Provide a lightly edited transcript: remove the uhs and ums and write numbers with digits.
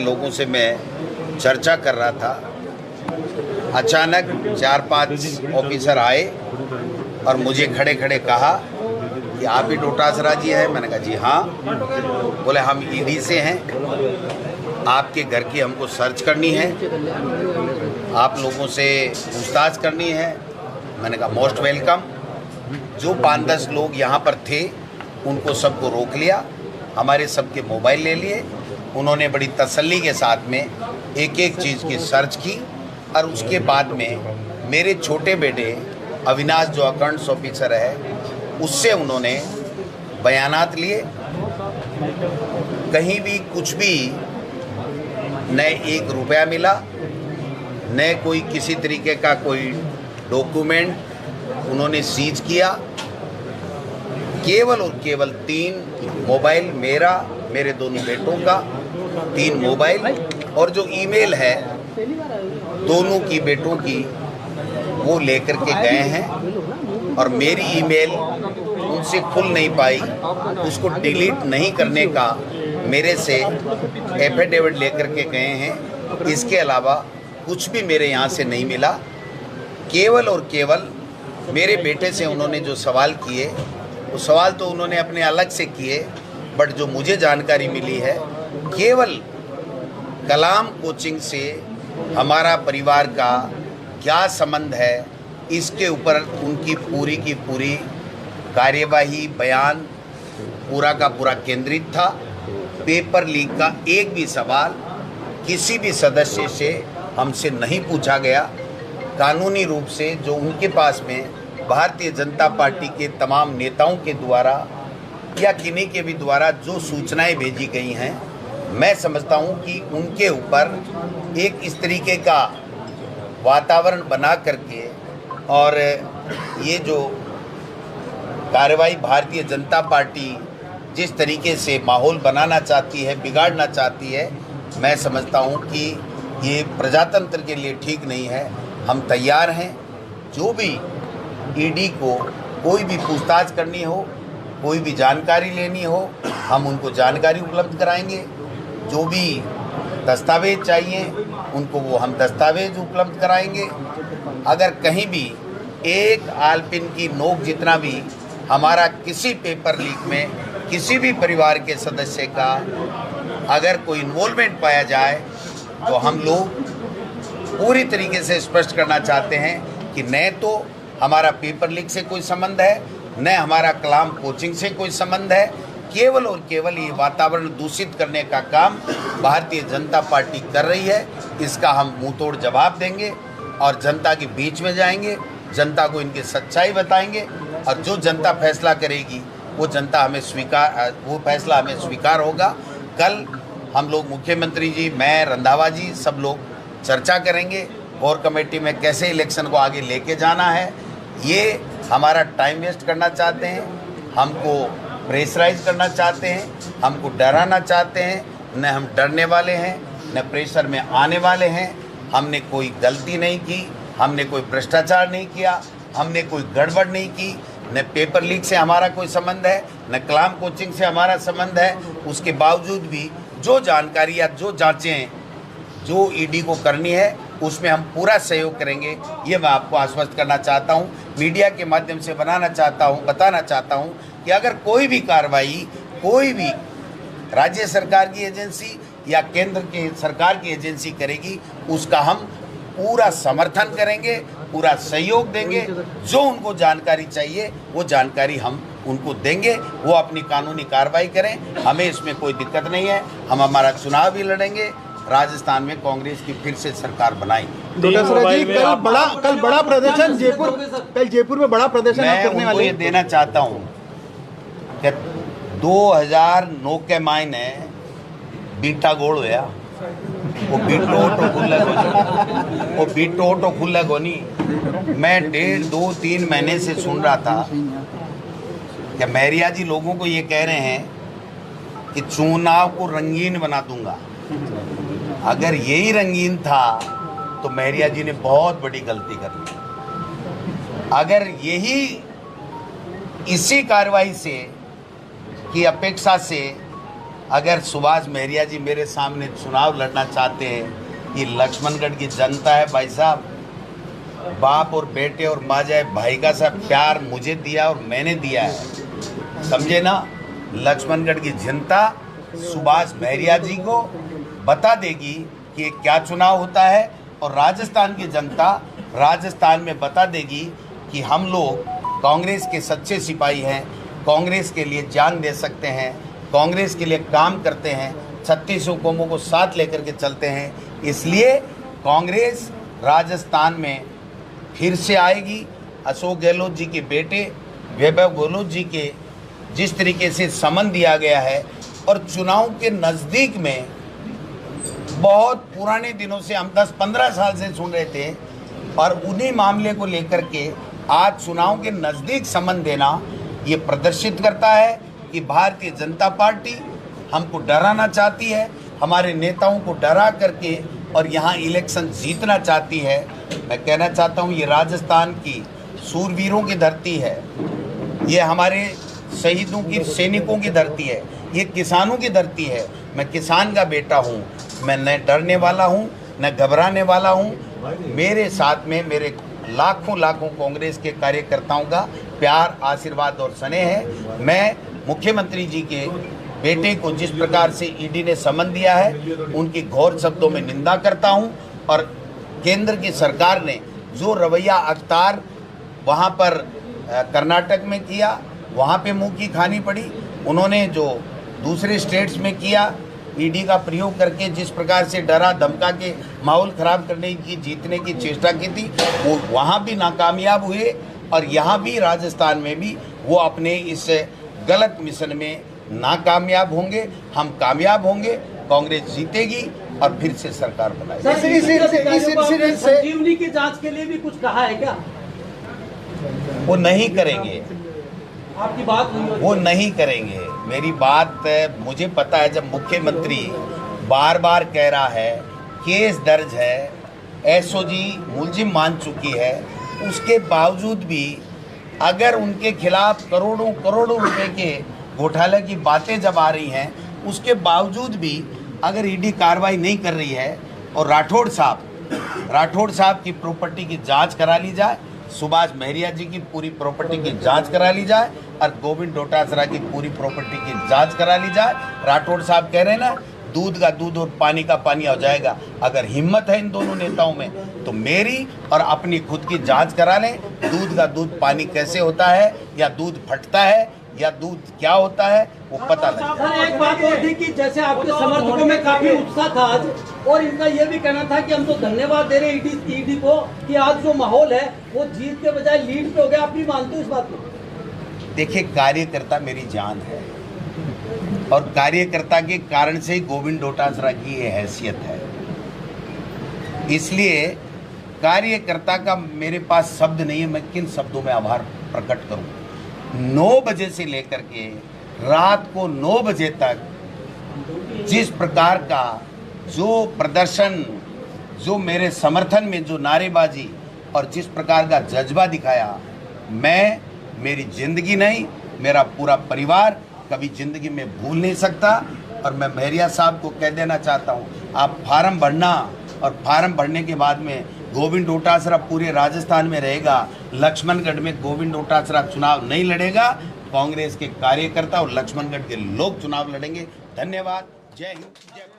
लोगों से मैं चर्चा कर रहा था। अचानक 4-5 ऑफिसर आए और मुझे खड़े खड़े कहा कि आप ही डोटासरा जी हैं। मैंने कहा जी हाँ। बोले हम ईडी से हैं, आपके घर की हमको सर्च करनी है, आप लोगों से पूछताछ करनी है। मैंने कहा मोस्ट वेलकम। जो 5-10 लोग यहाँ पर थे उनको सबको रोक लिया, हमारे सबके मोबाइल ले लिए। उन्होंने बड़ी तसल्ली के साथ में एक एक चीज़ की सर्च की और उसके बाद में मेरे छोटे बेटे अविनाश जो अकाउंट्स ऑफिसर है उससे उन्होंने बयानात लिए। कहीं भी कुछ भी न 1 रुपया मिला, न कोई किसी तरीके का कोई डॉक्यूमेंट उन्होंने सीज किया। केवल और केवल 3 मोबाइल, मेरा, मेरे दोनों बेटों का 3 मोबाइल और जो ईमेल है दोनों की बेटों की वो लेकर के गए हैं। और मेरी ईमेल उनसे खुल नहीं पाई, उसको डिलीट नहीं करने का मेरे से एफिडेविट लेकर के गए हैं। इसके अलावा कुछ भी मेरे यहाँ से नहीं मिला। केवल और केवल मेरे बेटे से उन्होंने जो सवाल किए वो सवाल तो उन्होंने अपने अलग से किए, बट जो मुझे जानकारी मिली है केवल कलाम कोचिंग से हमारा परिवार का क्या संबंध है इसके ऊपर उनकी पूरी की पूरी कार्यवाही, बयान पूरा का पूरा केंद्रित था। पेपर लीक का एक भी सवाल किसी भी सदस्य से हमसे नहीं पूछा गया। कानूनी रूप से जो उनके पास में भारतीय जनता पार्टी के तमाम नेताओं के द्वारा या किन्हीं के भी द्वारा जो सूचनाएं भेजी गई हैं, मैं समझता हूं कि उनके ऊपर एक इस तरीके का वातावरण बना करके और ये जो कार्रवाई भारतीय जनता पार्टी जिस तरीके से माहौल बनाना चाहती है, बिगाड़ना चाहती है, मैं समझता हूं कि ये प्रजातंत्र के लिए ठीक नहीं है। हम तैयार हैं, जो भी ईडी को कोई भी पूछताछ करनी हो, कोई भी जानकारी लेनी हो, हम उनको जानकारी उपलब्ध कराएंगे। जो भी दस्तावेज चाहिए उनको वो हम दस्तावेज उपलब्ध कराएंगे। अगर कहीं भी एक आलपिन की नोक जितना भी हमारा किसी पेपर लीक में किसी भी परिवार के सदस्य का अगर कोई इन्वॉल्वमेंट पाया जाए तो हम लोग पूरी तरीके से स्पष्ट करना चाहते हैं कि न तो हमारा पेपर लीक से कोई संबंध है, न हमारा कलाम कोचिंग से कोई संबंध है। केवल और केवल ये वातावरण दूषित करने का काम भारतीय जनता पार्टी कर रही है। इसका हम मुंहतोड़ जवाब देंगे और जनता के बीच में जाएंगे, जनता को इनकी सच्चाई बताएंगे और जो जनता फैसला करेगी वो फैसला हमें स्वीकार होगा। कल हम लोग मुख्यमंत्री जी, मैं, रंधावा जी, सब लोग चर्चा करेंगे कोर कमेटी में कैसे इलेक्शन को आगे लेके जाना है। ये हमारा टाइम वेस्ट करना चाहते हैं, हमको प्रेशराइज करना चाहते हैं, हमको डराना चाहते हैं। न हम डरने वाले हैं, न प्रेशर में आने वाले हैं। हमने कोई गलती नहीं की, हमने कोई भ्रष्टाचार नहीं किया, हमने कोई गड़बड़ नहीं की। न पेपर लीक से हमारा कोई संबंध है, न कलाम कोचिंग से हमारा संबंध है। उसके बावजूद भी जो जानकारी या जो जाँचें जो ईडी को करनी है उसमें हम पूरा सहयोग करेंगे। ये मैं आपको आश्वस्त करना चाहता हूँ, मीडिया के माध्यम से बताना चाहता हूँ कि अगर कोई भी कार्रवाई कोई भी राज्य सरकार की एजेंसी या केंद्र के सरकार की एजेंसी करेगी उसका हम पूरा समर्थन करेंगे, पूरा सहयोग देंगे। जो उनको जानकारी चाहिए वो जानकारी हम उनको देंगे, वो अपनी कानूनी कार्रवाई करें। हमें इसमें कोई दिक्कत नहीं है। हम हमारा चुनाव भी लड़ेंगे, राजस्थान में कांग्रेस की फिर से सरकार बनाएंगे। डोटासरा जी, कल बड़ा प्रदर्शन जयपुर में बड़ा प्रदर्शन मैं करने वाले ये देना चाहता हूँ कि 2009 के मायने बीटा गोड़ होया, वो बीटो ऑटो खुला गोनी। मैं 1.5-2-3 महीने से सुन रहा था कि मैरिया जी लोगों को ये कह रहे हैं कि चुनाव को रंगीन बना दूंगा। अगर यही रंगीन था तो मैरिया जी ने बहुत बड़ी गलती कर ली। अगर यही इसी कार्रवाई से की अपेक्षा से अगर सुभाष महरिया जी मेरे सामने चुनाव लड़ना चाहते हैं, ये लक्ष्मणगढ़ की जनता है भाई साहब, बाप और बेटे और माँ जाए भाई का सा प्यार मुझे दिया और मैंने दिया है, समझे ना। लक्ष्मणगढ़ की जनता सुभाष महरिया जी को बता देगी कि ये क्या चुनाव होता है, और राजस्थान की जनता राजस्थान में बता देगी कि हम लोग कांग्रेस के सच्चे सिपाही हैं, कांग्रेस के लिए जान दे सकते हैं, कांग्रेस के लिए काम करते हैं, 36 कौमों को साथ लेकर के चलते हैं। इसलिए कांग्रेस राजस्थान में फिर से आएगी। अशोक गहलोत जी के बेटे वैभव गहलोत जी के जिस तरीके से समन दिया गया है, और चुनाव के नज़दीक में बहुत पुराने दिनों से हम 10-15 साल से सुन रहे थे, और उन्हीं मामले को लेकर के आज चुनाव के नज़दीक समन देना ये प्रदर्शित करता है कि भारतीय जनता पार्टी हमको डराना चाहती है, हमारे नेताओं को डरा करके और यहाँ इलेक्शन जीतना चाहती है। मैं कहना चाहता हूँ ये राजस्थान की सूरवीरों की धरती है, ये हमारे शहीदों की सैनिकों की धरती है, ये किसानों की धरती है। मैं किसान का बेटा हूँ, मैं न डरने वाला हूँ न घबराने वाला हूँ। मेरे साथ में मेरे लाखों लाखों कांग्रेस के कार्यकर्ताओं का प्यार, आशीर्वाद और स्नेह है। मैं मुख्यमंत्री जी के बेटे को जिस प्रकार से ईडी ने समन दिया है, उनकी घोर शब्दों में निंदा करता हूं, और केंद्र की सरकार ने जो रवैया अख्तार वहां पर कर्नाटक में किया, वहां पे मुंह की खानी पड़ी। उन्होंने जो दूसरे स्टेट्स में किया, ईडी का प्रयोग करके जिस प्रकार से डरा धमका के माहौल खराब करने की, जीतने की चेष्टा की थी, वो वहाँ भी नाकामयाब हुए, और यहाँ भी राजस्थान में भी वो अपने इस गलत मिशन में नाकामयाब होंगे। हम कामयाब होंगे, कांग्रेस जीतेगी और फिर से सरकार बनाएगी। संजीवनी की जांच के लिए भी कुछ कहा है क्या? वो नहीं करेंगे, आपकी बात नहीं, वो नहीं करेंगे। मेरी बात मुझे पता है, जब मुख्यमंत्री बार बार कह रहा है केस दर्ज है, एसओजी मुलजिम मान चुकी है, उसके बावजूद भी अगर उनके खिलाफ करोड़ों करोड़ों रुपए के घोटाले की बातें जब आ रही हैं, उसके बावजूद भी अगर ईडी कार्रवाई नहीं कर रही है, और राठौड़ साहब की प्रॉपर्टी की जांच करा ली जाए, सुभाष महरिया जी की पूरी प्रॉपर्टी की जांच करा ली जाए, और गोविंद डोटासरा की पूरी प्रॉपर्टी की जांच करा ली जाए। राठौड़ साहब कह रहे हैं ना, दूध का दूध और पानी का पानी हो जाएगा। अगर हिम्मत है इन दोनों नेताओं में, तो मेरी और अपनी खुद की जांच करा लें। दूध का दूध पानी कैसे होता है, या दूध फटता है, या दूध क्या होता है, वो पता नहीं। एक बात और थी कि जैसे आपके समर्थकों में काफी उत्साह था आज, और इनका ये भी कहना था कि हम तो धन्यवाद दे रहे हैं ईडी को कि आज जो माहौल है वो जीत के बजाय लीड पे हो गया। आप भी मानते हो इस बात को? देखिए, कार्यकर्ता मेरी जान है, और कार्यकर्ता के कारण से ही गोविंद डोटासरा की ये हैसियत है। इसलिए कार्यकर्ता का मेरे पास शब्द नहीं है, मैं किन शब्दों में आभार प्रकट करूं। 9 बजे से लेकर के रात को 9 बजे तक जिस प्रकार का जो प्रदर्शन, जो मेरे समर्थन में जो नारेबाजी और जिस प्रकार का जज्बा दिखाया, मैं मेरी जिंदगी नहीं, मेरा पूरा परिवार कभी जिंदगी में भूल नहीं सकता। और मैं महरिया साहब को कह देना चाहता हूँ, आप फार्म भरना, और फार्म भरने के बाद में गोविंद डोटासरा पूरे राजस्थान में रहेगा। लक्ष्मणगढ़ में गोविंद डोटासरा चुनाव नहीं लड़ेगा, कांग्रेस के कार्यकर्ता और लक्ष्मणगढ़ के लोग चुनाव लड़ेंगे। धन्यवाद। जय हिंद, जय भारत।